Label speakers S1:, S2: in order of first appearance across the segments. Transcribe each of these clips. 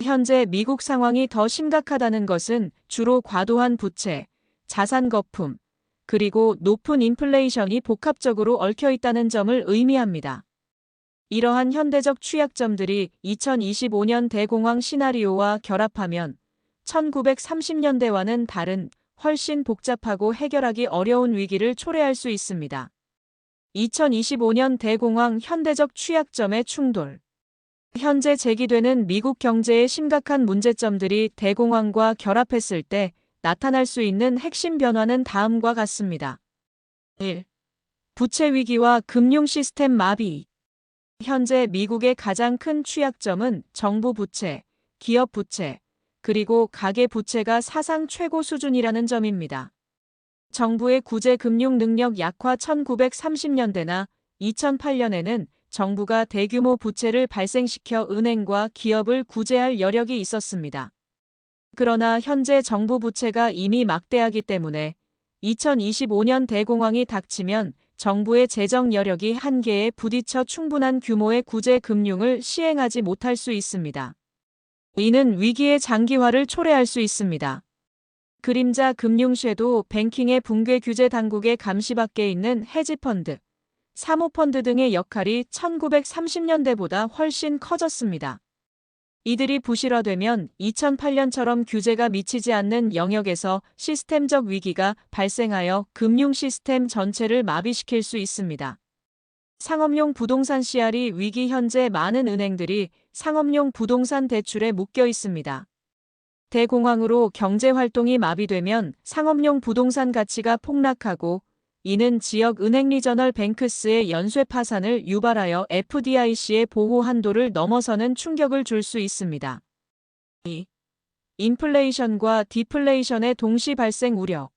S1: 현재 미국 상황이 더 심각하다는 것은 주로 과도한 부채, 자산 거품, 그리고 높은 인플레이션이 복합적으로 얽혀 있다는 점을 의미합니다. 이러한 현대적 취약점들이 2025년 대공황 시나리오와 결합하면 1930년대와는 다른 훨씬 복잡하고 해결하기 어려운 위기를 초래할 수 있습니다. 2025년 대공황 현대적 취약점의 충돌. 현재 제기되는 미국 경제의 심각한 문제점들이 대공황과 결합했을 때 나타날 수 있는 핵심 변화는 다음과 같습니다. 1. 부채 위기와 금융 시스템 마비. 현재 미국의 가장 큰 취약점은 정부 부채, 기업 부채, 그리고 가계 부채가 사상 최고 수준이라는 점입니다. 정부의 구제 금융 능력 약화. 1930년대나 2008년에는 정부가 대규모 부채를 발생시켜 은행과 기업을 구제할 여력이 있었습니다. 그러나 현재 정부 부채가 이미 막대하기 때문에 2025년 대공황이 닥치면 정부의 재정 여력이 한계에 부딪혀 충분한 규모의 구제 금융을 시행하지 못할 수 있습니다. 이는 위기의 장기화를 초래할 수 있습니다. 그림자 금융 섀도우 뱅킹의 붕괴. 규제 당국의 감시 밖에 있는 헤지펀드, 사모펀드 등의 역할이 1930년대보다 훨씬 커졌습니다. 이들이 부실화되면 2008년처럼 규제가 미치지 않는 영역에서 시스템적 위기가 발생하여 금융 시스템 전체를 마비시킬 수 있습니다. 상업용 부동산 CRE 위기. 현재 많은 은행들이 상업용 부동산 대출에 묶여 있습니다. 대공황으로 경제 활동이 마비되면 상업용 부동산 가치가 폭락하고 이는 지역 은행 리저널 뱅크스의 연쇄 파산을 유발하여 FDIC의 보호 한도를 넘어서는 충격을 줄 수 있습니다. 2. 인플레이션과 디플레이션의 동시 발생 우려.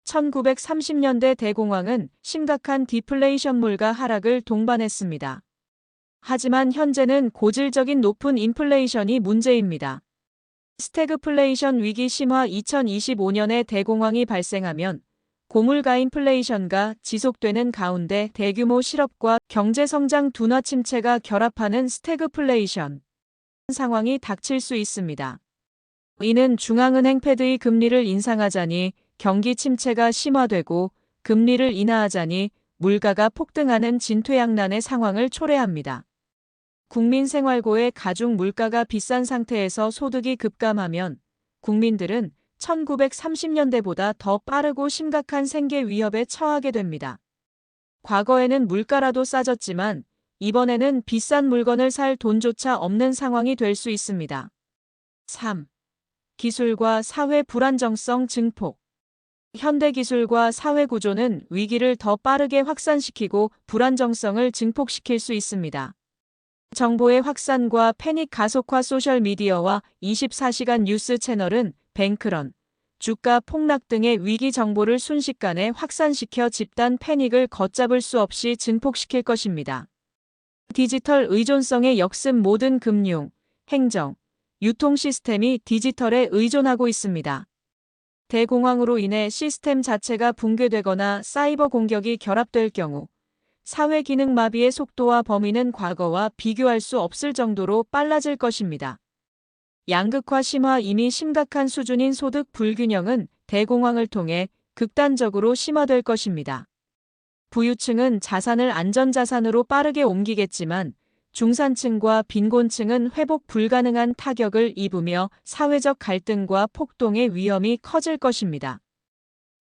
S1: 1930년대 대공황은 심각한 디플레이션 물가 하락을 동반했습니다. 하지만 현재는 고질적인 높은 인플레이션이 문제입니다. 스태그플레이션 위기 심화. 2025년에 대공황이 발생하면 고물가 인플레이션가 지속되는 가운데 대규모 실업과 경제성장 둔화 침체가 결합하는 스태그플레이션 상황이 닥칠 수 있습니다. 이는 중앙은행 패드의 금리를 인상하자니 경기 침체가 심화되고 금리를 인하하자니 물가가 폭등하는 진퇴양난의 상황을 초래합니다. 국민 생활고의 가중 물가가 비싼 상태에서 소득이 급감하면 국민들은 1930년대보다 더 빠르고 심각한 생계 위협에 처하게 됩니다. 과거에는 물가라도 싸졌지만 이번에는 비싼 물건을 살 돈조차 없는 상황이 될 수 있습니다. 3. 기술과 사회 불안정성 증폭. 현대 기술과 사회 구조는 위기를 더 빠르게 확산시키고 불안정성을 증폭시킬 수 있습니다. 정보의 확산과 패닉 가속화. 소셜미디어와 24시간 뉴스 채널은 뱅크런, 주가 폭락 등의 위기 정보를 순식간에 확산시켜 집단 패닉을 걷잡을 수 없이 증폭시킬 것입니다. 디지털 의존성의 역습. 모든 금융, 행정, 유통 시스템이 디지털에 의존하고 있습니다. 대공황으로 인해 시스템 자체가 붕괴되거나 사이버 공격이 결합될 경우 사회 기능 마비의 속도와 범위는 과거와 비교할 수 없을 정도로 빨라질 것입니다. 양극화 심화. 이미 심각한 수준인 소득 불균형은 대공황을 통해 극단적으로 심화될 것입니다. 부유층은 자산을 안전자산으로 빠르게 옮기겠지만 중산층과 빈곤층은 회복 불가능한 타격을 입으며 사회적 갈등과 폭동의 위험이 커질 것입니다.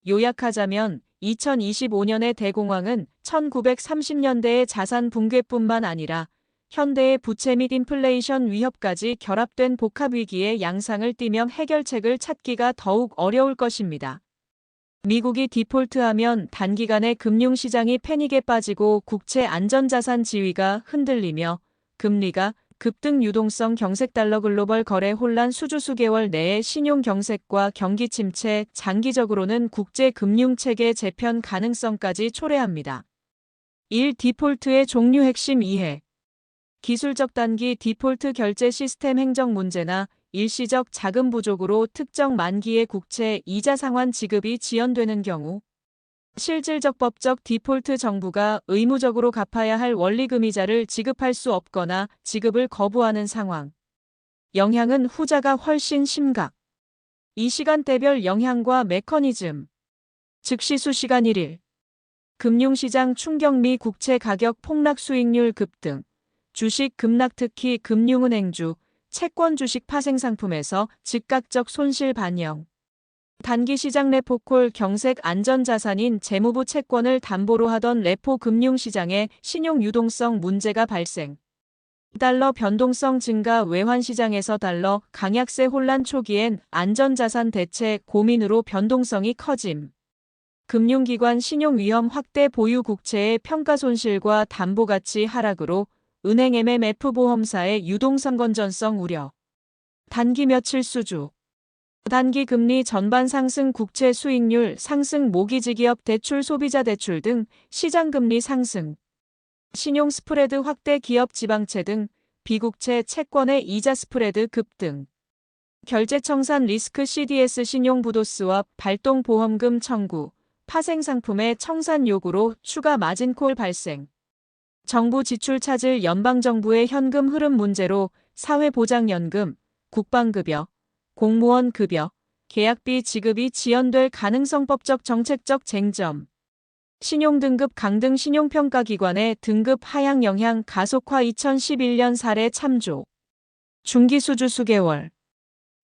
S1: 요약하자면 2025년의 대공황은 1930년대의 자산 붕괴뿐만 아니라 현대의 부채 및 인플레이션 위협까지 결합된 복합위기의 양상을 띠며 해결책을 찾기가 더욱 어려울 것입니다. 미국이 디폴트하면 단기간에 금융시장이 패닉에 빠지고 국채 안전자산 지위가 흔들리며 금리가 급등. 유동성 경색. 달러 글로벌 거래 혼란. 수주. 수개월 내의 신용 경색과 경기 침체. 장기적으로는 국제 금융체계 재편 가능성까지 초래합니다. 1. 디폴트의 종류. 핵심 이해. 기술적 단기 디폴트. 결제 시스템 행정 문제나 일시적 자금 부족으로 특정 만기의 국채 이자 상환 지급이 지연되는 경우. 실질적 법적 디폴트. 정부가 의무적으로 갚아야 할 원리금 이자를 지급할 수 없거나 지급을 거부하는 상황. 영향은 후자가 훨씬 심각. 이 시간대별 영향과 메커니즘. 즉시 수시간 1일. 금융시장 충격 미 국채 가격 폭락 수익률 급등. 주식 급락 특히 금융은행주, 채권 주식 파생 상품에서 즉각적 손실 반영. 단기 시장 레포콜 경색 안전자산인 재무부 채권을 담보로 하던 레포 금융시장에 신용 유동성 문제가 발생. 달러 변동성 증가 외환시장에서 달러 강약세 혼란 초기엔 안전자산 대체 고민으로 변동성이 커짐. 금융기관 신용위험 확대 보유 국채의 평가손실과 담보가치 하락으로 은행 MMF 보험사의 유동성 건전성 우려. 단기 며칠 수주. 단기 금리 전반 상승 국채 수익률 상승 모기지기업 대출 소비자 대출 등 시장 금리 상승. 신용 스프레드 확대 기업 지방채 등 비국채 채권의 이자 스프레드 급등. 결제청산 리스크 CDS 신용 부도스왑 발동 보험금 청구. 파생 상품의 청산 요구로 추가 마진콜 발생. 정부 지출 차질 연방정부의 현금 흐름 문제로 사회보장연금, 국방급여, 공무원 급여, 계약비 지급이 지연될 가능성법적 정책적 쟁점. 신용등급 강등 신용평가기관의 등급 하향 영향 가속화 2011년 사례 참조. 중기수주 수개월.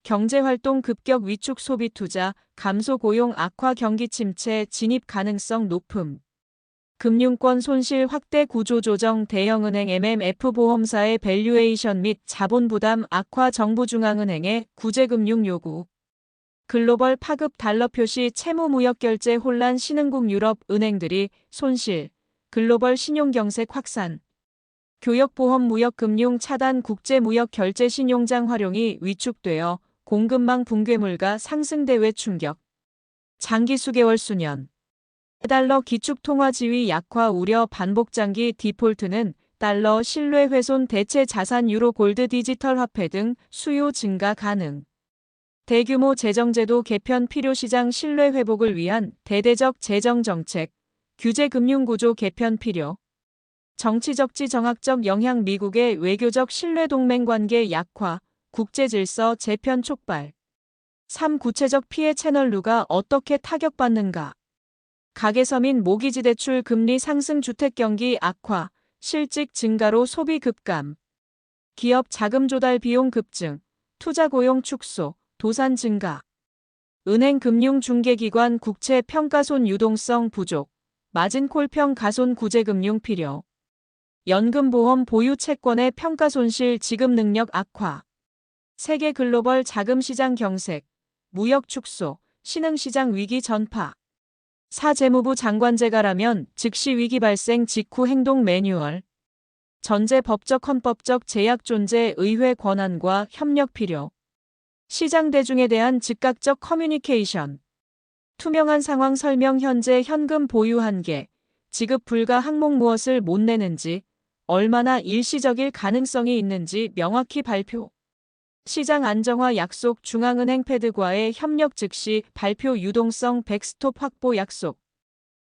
S1: 경제활동 급격 위축 소비 투자, 감소 고용 악화 경기 침체 진입 가능성 높음. 금융권 손실 확대 구조 조정 대형은행 MMF 보험사의 밸류에이션 및 자본 부담 악화 정부 중앙은행의 구제금융 요구. 글로벌 파급 달러 표시 채무 무역 결제 혼란 신흥국 유럽 은행들이 손실. 글로벌 신용경색 확산. 교역보험 무역금융 차단 국제무역 결제 신용장 활용이 위축되어 공급망 붕괴물가 상승 대외 충격. 장기 수개월 수년. 달러 기축 통화 지위 약화 우려 반복 장기 디폴트는 달러 신뢰 훼손 대체 자산 유로 골드 디지털 화폐 등 수요 증가 가능. 대규모 재정제도 개편 필요 시장 신뢰 회복을 위한 대대적 재정 정책, 규제 금융 구조 개편 필요. 정치적 정학적 영향 미국의 외교적 신뢰 동맹 관계 약화, 국제 질서 재편 촉발. 3. 구체적 피해 채널 누가 어떻게 타격받는가? 가계서민 모기지 대출 금리 상승 주택 경기 악화, 실직 증가로 소비 급감. 기업 자금 조달 비용 급증, 투자 고용 축소, 도산 증가. 은행 금융 중개기관 국채 평가손 유동성 부족, 마진콜 평가손 구제금융 필요. 연금보험 보유 채권의 평가손실 지급 능력 악화. 세계 글로벌 자금시장 경색, 무역 축소, 신흥시장 위기 전파. 4. 재무부 장관제가라면 즉시 위기 발생 직후 행동 매뉴얼. 전제 법적 헌법적 제약 존재 의회 권한과 협력 필요. 시장 대중에 대한 즉각적 커뮤니케이션. 투명한 상황 설명 현재 현금 보유 한계. 지급 불가 항목 무엇을 못 내는지, 얼마나 일시적일 가능성이 있는지 명확히 발표. 시장 안정화 약속 중앙은행 패드과의 협력 즉시 발표 유동성 백스톱 확보 약속.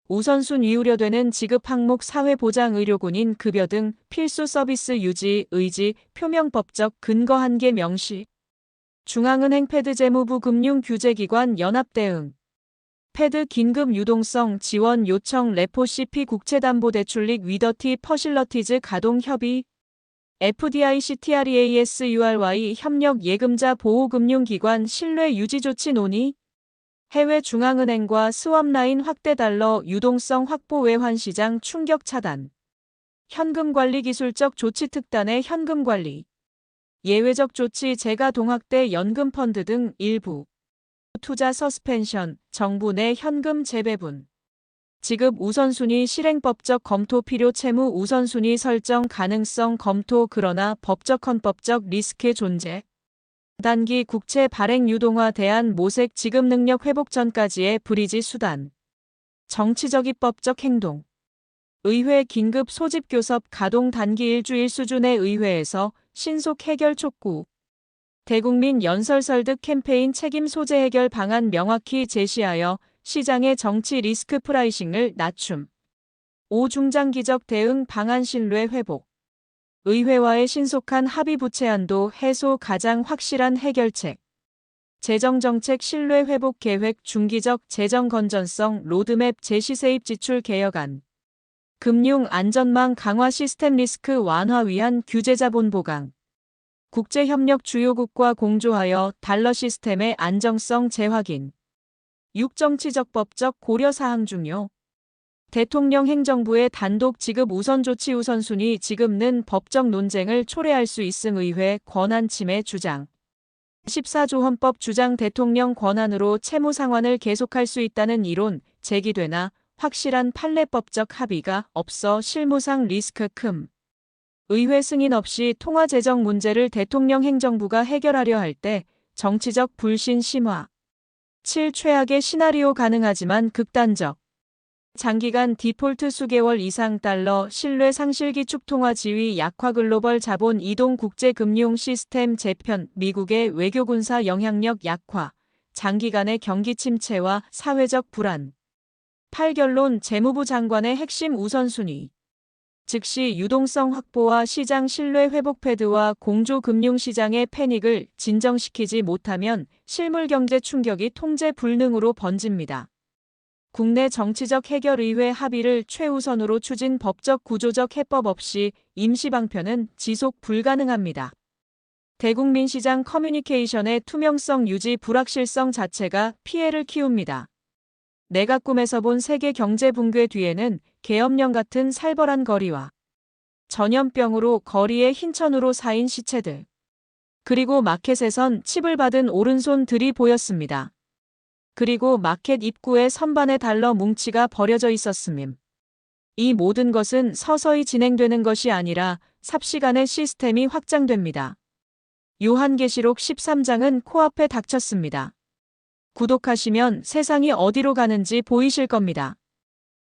S1: 우선순위 우려되는 지급 항목 사회보장의료군인 급여 등 필수 서비스 유지 의지 표명법적 근거 한계 명시. 중앙은행 패드 재무부 금융규제기관 연합 대응. 패드 긴급 유동성 지원 요청 레포 CP 국채담보대출릭 위더티 퍼실러티즈 가동 협의. FDIC TREAS URY 협력 예금자 보호금융기관 신뢰 유지 조치 논의. 해외 중앙은행과 스왑라인 확대 달러 유동성 확보 외환시장 충격 차단. 현금관리 기술적 조치 특단의 현금관리. 예외적 조치 재가 동학대 연금펀드 등 일부. 투자 서스펜션, 정부 내 현금 재배분. 지급 우선순위 실행법적 검토 필요 채무 우선순위 설정 가능성 검토 그러나 법적 헌법적 리스크 존재. 단기 국채 발행 유동화 대안 모색 지급 능력 회복 전까지의 브리지 수단. 정치적 입법적 행동. 의회 긴급 소집 교섭 가동 단기 일주일 수준의 의회에서 신속 해결 촉구. 대국민 연설 설득 캠페인 책임 소재 해결 방안 명확히 제시하여 시장의 정치 리스크 프라이싱을 낮춤. 5. 중장기적 대응 방안 신뢰 회복. 의회와의 신속한 합의 부채 한도 해소 가장 확실한 해결책. 재정정책 신뢰 회복 계획 중기적 재정 건전성 로드맵 제시세입 지출 개혁안. 금융 안전망 강화 시스템 리스크 완화 위한 규제 자본 보강. 국제협력 주요국과 공조하여 달러 시스템의 안정성 재확인. 6. 정치적 법적 고려 사항 중요. 대통령 행정부의 단독 지급 우선 조치 우선순위 지급는 법적 논쟁을 초래할 수 있음 의회 권한 침해 주장. 14조 헌법 주장 대통령 권한으로 채무 상환을 계속할 수 있다는 이론 제기되나 확실한 판례법적 합의가 없어 실무상 리스크 큼. 의회 승인 없이 통화재정 문제를 대통령 행정부가 해결하려 할 때 정치적 불신 심화. 7. 최악의 시나리오 가능하지만 극단적. 장기간 디폴트 수개월 이상 달러 신뢰 상실 기축 통화 지위 약화 글로벌 자본 이동 국제 금융 시스템 재편 미국의 외교 군사 영향력 약화 장기간의 경기 침체와 사회적 불안. 8. 결론 재무부 장관의 핵심 우선순위. 즉시 유동성 확보와 시장 신뢰 회복 패드와 공조 금융시장의 패닉을 진정시키지 못하면 실물 경제 충격이 통제 불능으로 번집니다. 국내 정치적 해결 의회 합의를 최우선으로 추진 법적 구조적 해법 없이 임시 방편은 지속 불가능합니다. 대국민 시장 커뮤니케이션의 투명성 유지 불확실성 자체가 피해를 키웁니다. 내가 꿈에서 본 세계 경제 붕괴 뒤에는 계엄령 같은 살벌한 거리와 전염병으로 거리에 흰천으로 쌓인 시체들 그리고 마켓에선 칩을 받은 오른손들이 보였습니다. 그리고 마켓 입구에 선반의 달러 뭉치가 버려져 있었음임. 이 모든 것은 서서히 진행되는 것이 아니라 삽시간에 시스템이 확장됩니다. 요한계시록 13장은 코앞에 닥쳤습니다. 구독하시면 세상이 어디로 가는지 보이실 겁니다.